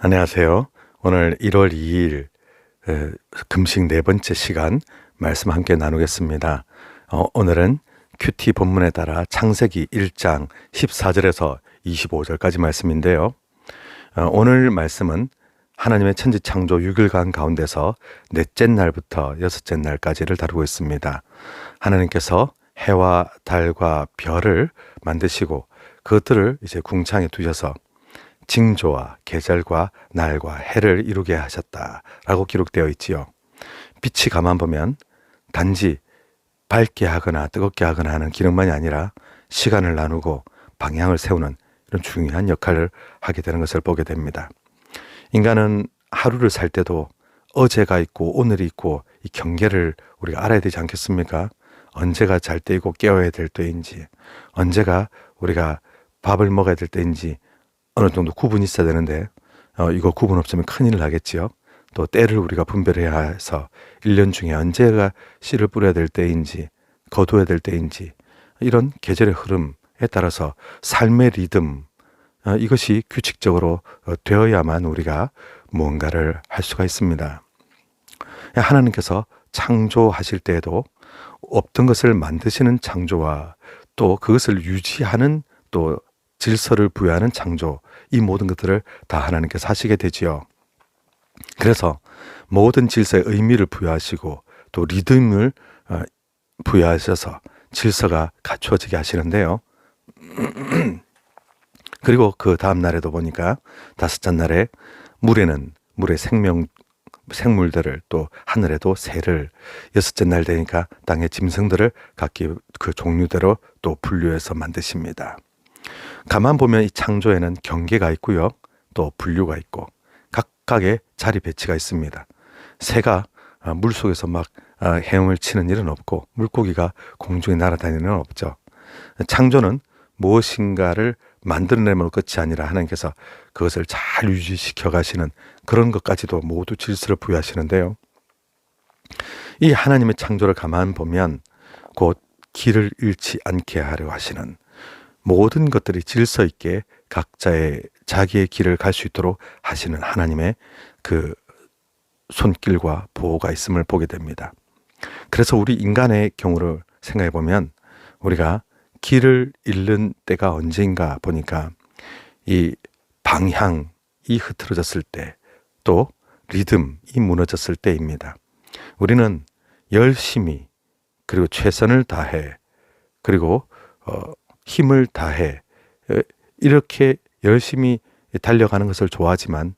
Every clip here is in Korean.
안녕하세요. 오늘 1월 2일 금식 네 번째 시간 말씀 함께 나누겠습니다. 오늘은 큐티 본문에 따라 창세기 1장 14절에서 25절까지 말씀인데요. 오늘 말씀은 하나님의 천지 창조 6일간 가운데서 넷째 날부터 여섯째 날까지를 다루고 있습니다. 하나님께서 해와 달과 별을 만드시고 그것들을 이제 궁창에 두셔서 징조와 계절과 날과 해를 이루게 하셨다라고 기록되어 있지요. 빛이 가만 보면 단지 밝게 하거나 뜨겁게 하거나 하는 기능만이 아니라 시간을 나누고 방향을 세우는 이런 중요한 역할을 하게 되는 것을 보게 됩니다. 인간은 하루를 살 때도 어제가 있고 오늘이 있고 이 경계를 우리가 알아야 되지 않겠습니까? 언제가 잘 때이고 깨어야 될 때인지, 언제가 우리가 밥을 먹어야 될 때인지 어느 정도 구분이 있어야 되는데 이거 구분 없으면 큰일 나겠지요. 또 때를 우리가 분별해야 해서 1년 중에 언제가 씨를 뿌려야 될 때인지 거둬야 될 때인지 이런 계절의 흐름에 따라서 삶의 리듬 이것이 규칙적으로 되어야만 우리가 무언가를 할 수가 있습니다. 하나님께서 창조하실 때에도 없던 것을 만드시는 창조와 또 그것을 유지하는 또 질서를 부여하는 창조, 이 모든 것들을 다 하나님께서 하시게 되지요. 그래서 모든 질서에 의미를 부여하시고 또 리듬을 부여하셔서 질서가 갖추어지게 하시는데요. 그리고 그 다음 날에도 보니까 다섯째 날에 물에는 물의 생물들을 또 하늘에도 새를, 여섯째 날 되니까 땅의 짐승들을 각기 그 종류대로 또 분류해서 만드십니다. 가만 보면 이 창조에는 경계가 있고요. 또 분류가 있고 각각의 자리 배치가 있습니다. 새가 물속에서 막 헤엄을 치는 일은 없고 물고기가 공중에 날아다니는 일은 없죠. 창조는 무엇인가를 만들어내면 끝이 아니라 하나님께서 그것을 잘 유지시켜 가시는 그런 것까지도 모두 질서를 부여하시는데요. 이 하나님의 창조를 가만 보면 곧 길을 잃지 않게 하려 하시는 모든 것들이 질서 있게 각자의 자기의 길을 갈 수 있도록 하시는 하나님의 그 손길과 보호가 있음을 보게 됩니다. 그래서 우리 인간의 경우를 생각해 보면 우리가 길을 잃는 때가 언제인가 보니까 이 방향이 흐트러졌을 때 또 리듬이 무너졌을 때입니다. 우리는 열심히 그리고 최선을 다해 그리고 힘을 다해 이렇게 열심히 달려가는 것을 좋아하지만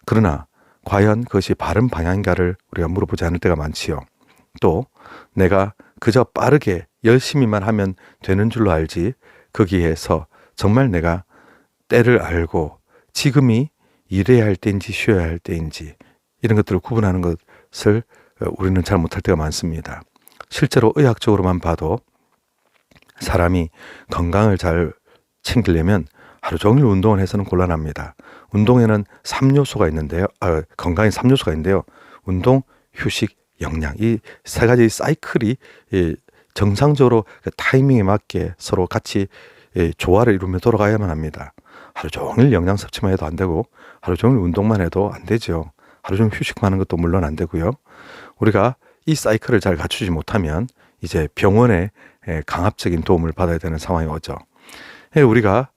그러나 과연 그것이 바른 방향인가를 우리가 물어보지 않을 때가 많지요. 또 내가 그저 빠르게 열심히만 하면 되는 줄로 알지 거기에서 정말 내가 때를 알고 지금이 일해야 할 때인지 쉬어야 할 때인지 이런 것들을 구분하는 것을 우리는 잘 못할 때가 많습니다. 실제로 의학적으로만 봐도 사람이 건강을 잘 챙기려면 하루 종일 운동을 해서는 곤란합니다. 운동에는 3요소가 있는데요. 건강에 3요소가 있는데요. 운동, 휴식, 영양. 이 세 가지 사이클이 정상적으로 그 타이밍에 맞게 서로 같이 조화를 이루며 돌아가야만 합니다. 하루 종일 영양 섭취만 해도 안 되고 하루 종일 운동만 해도 안 되죠. 하루 종일 휴식만 하는 것도 물론 안 되고요. 우리가 이 사이클을 잘 갖추지 못하면 이제 병원의 강압적인 도움을 받아야 되는 상황이 오죠. 우리가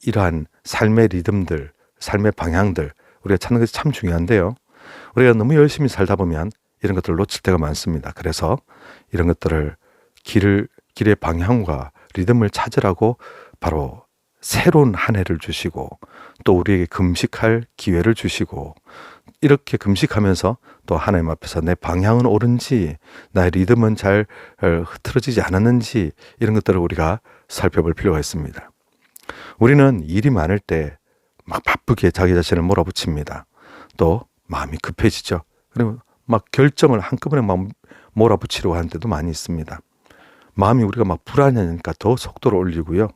이러한 삶의 리듬들, 삶의 방향들 우리가 찾는 것이 참 중요한데요. 우리가 너무 열심히 살다 보면 이런 것들을 놓칠 때가 많습니다. 그래서 이런 것들을 길의 방향과 리듬을 찾으라고 바로 새로운 한 해를 주시고 또 우리에게 금식할 기회를 주시고 이렇게 금식하면서 또 하나님 앞에서 내 방향은 옳은지 나의 리듬은 잘 흐트러지지 않았는지 이런 것들을 우리가 살펴볼 필요가 있습니다. 우리는 일이 많을 때 막 바쁘게 자기 자신을 몰아붙입니다. 또 마음이 급해지죠. 그리고 막 결정을 한꺼번에 막 몰아붙이려고 하는 때도 많이 있습니다. 마음이 우리가 막 불안하니까 더 속도를 올리고요.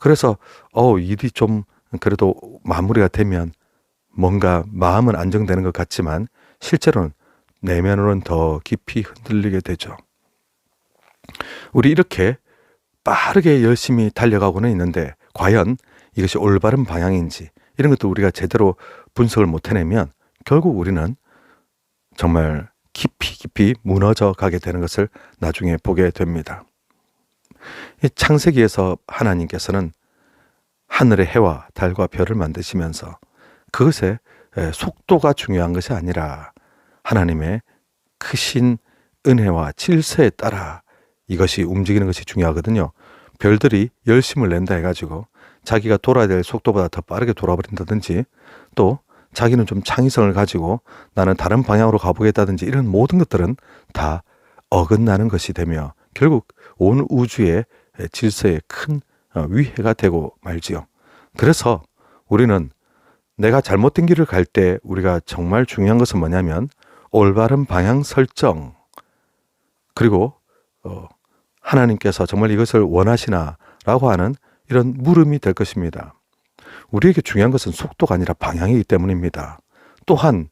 그래서 일이 좀 그래도 마무리가 되면 뭔가 마음은 안정되는 것 같지만 실제로는 내면으로는 더 깊이 흔들리게 되죠. 우리 이렇게 빠르게 열심히 달려가고는 있는데 과연 이것이 올바른 방향인지 이런 것도 우리가 제대로 분석을 못 해내면 결국 우리는 정말 깊이 무너져 가게 되는 것을 나중에 보게 됩니다. 이 창세기에서 하나님께서는 하늘의 해와 달과 별을 만드시면서 그것의 속도가 중요한 것이 아니라 하나님의 크신 은혜와 질서에 따라 이것이 움직이는 것이 중요하거든요. 별들이 열심을 낸다 해가지고 자기가 돌아야 될 속도보다 더 빠르게 돌아버린다든지, 또 자기는 좀 창의성을 가지고 나는 다른 방향으로 가보겠다든지, 이런 모든 것들은 다 어긋나는 것이 되며 결국 온 우주의 질서에 큰 위해가 되고 말지요. 그래서 우리는 내가 잘못된 길을 갈 때 우리가 정말 중요한 것은 뭐냐면 올바른 방향 설정, 그리고 하나님께서 정말 이것을 원하시나 라고 하는 이런 물음이 될 것입니다. 우리에게 중요한 것은 속도가 아니라 방향이기 때문입니다. 또한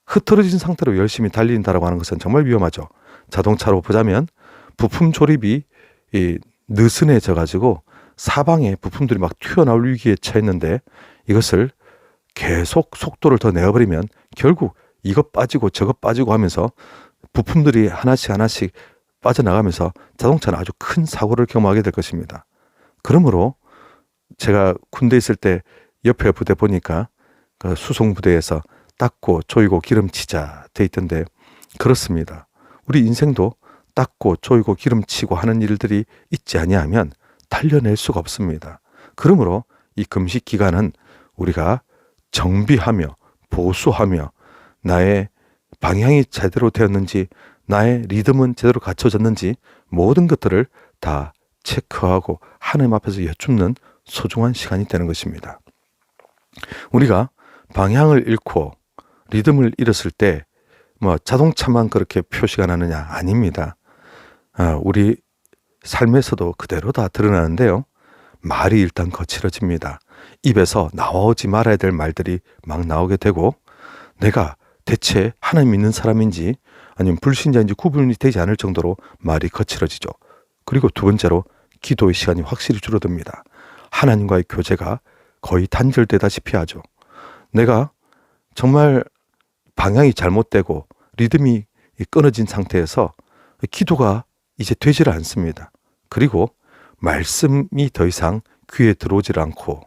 흐트러진 상태로 열심히 달린다라고 하는 것은 정말 위험하죠. 자동차로 보자면 부품 조립이 느슨해져 가지고 사방에 부품들이 막 튀어나올 위기에 처했는데 이것을 계속 속도를 더 내어버리면 결국 이것 빠지고 저것 빠지고 하면서 부품들이 하나씩 빠져나가면서 자동차는 아주 큰 사고를 경험하게 될 것입니다. 그러므로 제가 군대에 있을 때 옆에 부대 보니까 그 수송부대에서 닦고 조이고 기름치자 돼 있던데, 그렇습니다. 우리 인생도 닦고 조이고 기름치고 하는 일들이 있지 아니하면 달려낼 수가 없습니다. 그러므로 이 금식 기간은 우리가 정비하며 보수하며 나의 방향이 제대로 되었는지, 나의 리듬은 제대로 갖춰졌는지 모든 것들을 다 체크하고 하나님 앞에서 여쭙는 소중한 시간이 되는 것입니다. 우리가 방향을 잃고 리듬을 잃었을 때 자동차만 그렇게 표시가 나느냐? 아닙니다. 우리 삶에서도 그대로 다 드러나는데요. 말이 일단 거칠어집니다. 입에서 나오지 말아야 될 말들이 막 나오게 되고, 내가 대체 하나님 믿는 사람인지 아니면 불신자인지 구분이 되지 않을 정도로 말이 거칠어지죠. 그리고 두 번째로 기도의 시간이 확실히 줄어듭니다. 하나님과의 교제가 거의 단절되다시피 하죠. 내가 정말 방향이 잘못되고 리듬이 끊어진 상태에서 기도가 이제 되질 않습니다. 그리고 말씀이 더 이상 귀에 들어오질 않고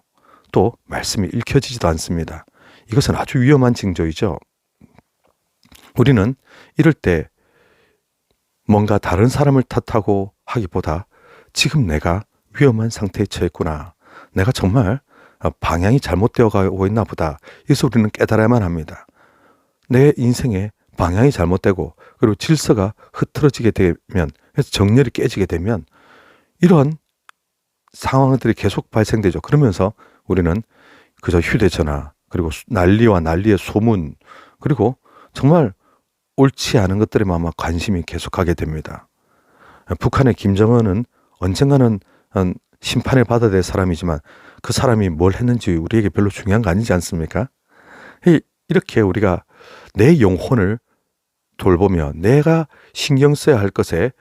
또 말씀이 읽혀지지도 않습니다. 이것은 아주 위험한 징조이죠. 우리는 이럴 때 뭔가 다른 사람을 탓하고 하기보다 지금 내가 위험한 상태에 처했구나, 내가 정말 방향이 잘못되어 가고 있나 보다, 이것을 우리는 깨달아야만 합니다. 내 인생에 방향이 잘못되고 그리고 질서가 흐트러지게 되면, 그래서 정렬이 깨지게 되면 이런 상황들이 계속 발생되죠. 그러면서 우리는 그저 휴대전화, 그리고 난리와 난리의 소문, 그리고 정말 옳지 않은 것들에만 관심이 계속하게 됩니다. 북한의 김정은은 언젠가는 심판을 받아야 될 사람이지만 그 사람이 뭘 했는지 우리에게 별로 중요한 거 아니지 않습니까? 이렇게 우리가 내 영혼을 돌보며 내가 신경 써야 할 것에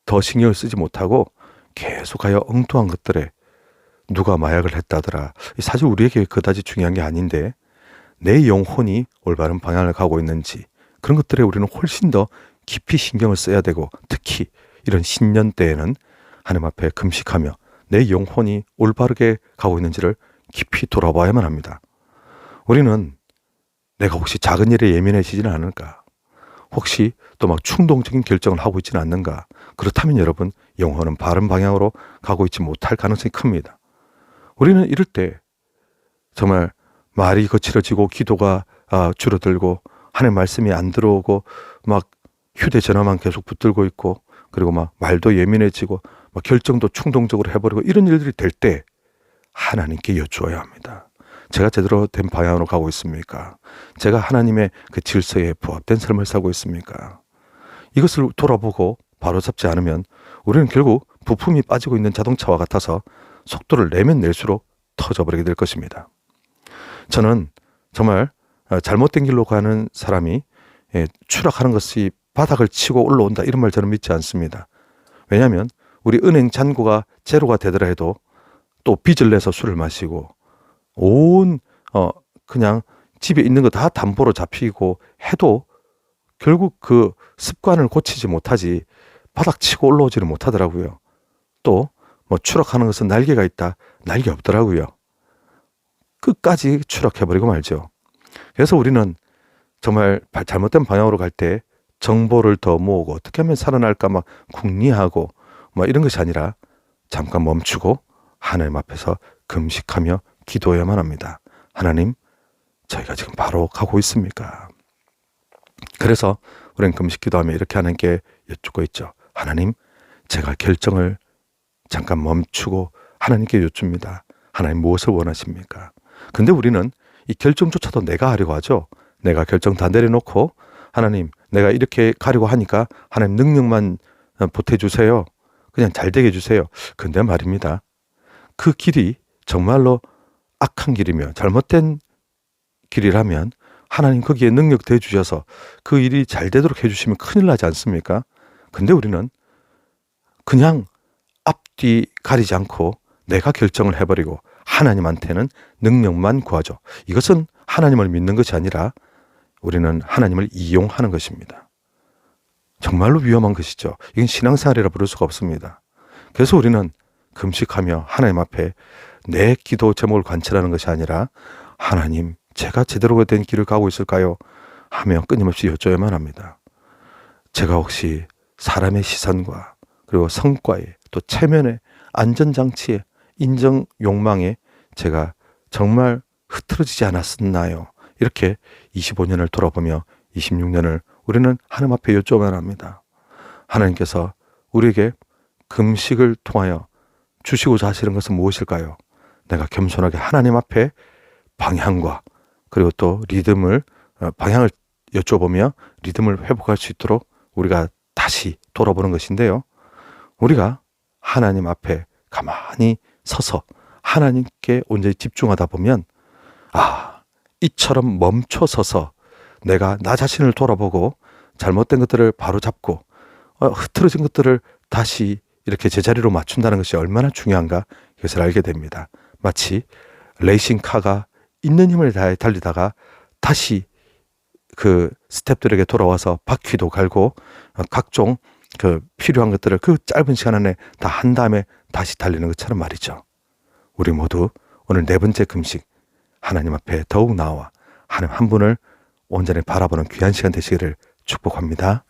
더 신경을 쓰지 못하고 계속하여 엉뚱한 것들에, 누가 마약을 했다더라, 사실 우리에게 그다지 중요한 게 아닌데 내 영혼이 올바른 방향을 가고 있는지, 그런 것들에 우리는 훨씬 더 깊이 신경을 써야 되고, 특히 이런 신년 때에는 하나님 앞에 금식하며 내 영혼이 올바르게 가고 있는지를 깊이 돌아봐야만 합니다. 우리는 내가 혹시 작은 일에 예민해지지는 않을까? 혹시 또 충동적인 결정을 하고 있지는 않는가? 그렇다면 여러분, 영혼은 바른 방향으로 가고 있지 못할 가능성이 큽니다. 우리는 이럴 때 정말 말이 거칠어지고 기도가 줄어들고 하나님 말씀이 안 들어오고 휴대전화만 계속 붙들고 있고, 그리고 말도 예민해지고 결정도 충동적으로 해버리고, 이런 일들이 될 때 하나님께 여쭈어야 합니다. 제가 제대로 된 방향으로 가고 있습니까? 제가 하나님의 그 질서에 부합된 삶을 살고 있습니까? 이것을 돌아보고 바로잡지 않으면 우리는 결국 부품이 빠지고 있는 자동차와 같아서 속도를 내면 낼수록 터져버리게 될 것입니다. 저는 정말 잘못된 길로 가는 사람이 추락하는 것이 바닥을 치고 올라온다, 이런 말 저는 믿지 않습니다. 왜냐하면 우리 은행 잔고가 제로가 되더라 해도 또 빚을 내서 술을 마시고 온 그냥 집에 있는 거 다 담보로 잡히고 해도 결국 그 습관을 고치지 못하지 바닥 치고 올라오지를 못하더라고요. 또 뭐 추락하는 것은 날개가 있다. 날개 없더라고요. 끝까지 추락해버리고 말죠. 그래서 우리는 정말 잘못된 방향으로 갈 때 정보를 더 모으고 어떻게 하면 살아날까 막 궁리하고 뭐 이런 것이 아니라 잠깐 멈추고 하나님 앞에서 금식하며 기도해야만 합니다. 하나님, 저희가 지금 바로 가고 있습니까? 그래서 우리는 금식 기도하며 이렇게 하나님께 여쭙고 있죠. 하나님, 제가 결정을 잠깐 멈추고 하나님께 여쭙니다. 하나님 무엇을 원하십니까? 근데 우리는 이 결정조차도 내가 하려고 하죠. 내가 결정 다 내려놓고 하나님, 내가 이렇게 가려고 하니까 하나님 능력만 보태주세요. 그냥 잘 되게 해주세요. 근데 말입니다. 그 길이 정말로 악한 길이며 잘못된 길이라면 하나님 거기에 능력 대주셔서 그 일이 잘 되도록 해주시면 큰일 나지 않습니까? 근데 우리는 그냥 앞뒤 가리지 않고 내가 결정을 해버리고 하나님한테는 능력만 구하죠. 이것은 하나님을 믿는 것이 아니라 우리는 하나님을 이용하는 것입니다. 정말로 위험한 것이죠. 이건 신앙생활이라 부를 수가 없습니다. 그래서 우리는 금식하며 하나님 앞에 내 기도 제목을 관찰하는 것이 아니라 하나님, 제가 제대로 된 길을 가고 있을까요? 하며 끊임없이 여쭤야만 합니다. 제가 혹시 사람의 시선과 그리고 성과에 또 체면에 안전장치에 인정 욕망에 제가 정말 흐트러지지 않았었나요? 이렇게 25년을 돌아보며 26년을 우리는 하나님 앞에 여쭤야만 합니다. 하나님께서 우리에게 금식을 통하여 주시고자 하시는 것은 무엇일까요? 내가 겸손하게 하나님 앞에 방향과 그리고 또 리듬을 방향을 여쭤보며 리듬을 회복할 수 있도록 우리가 다시 돌아보는 것인데요. 우리가 하나님 앞에 가만히 서서 하나님께 온전히 집중하다 보면 이처럼 멈춰 서서 내가 나 자신을 돌아보고 잘못된 것들을 바로잡고 흐트러진 것들을 다시 이렇게 제자리로 맞춘다는 것이 얼마나 중요한가 이것을 알게 됩니다. 마치 레이싱카가 있는 힘을 다해 달리다가 다시 그 스텝들에게 돌아와서 바퀴도 갈고 각종 그 필요한 것들을 그 짧은 시간 안에 다 한 다음에 다시 달리는 것처럼 말이죠. 우리 모두 오늘 4번째 금식 하나님 앞에 더욱 나와 하나님 한 분을 온전히 바라보는 귀한 시간 되시기를 축복합니다.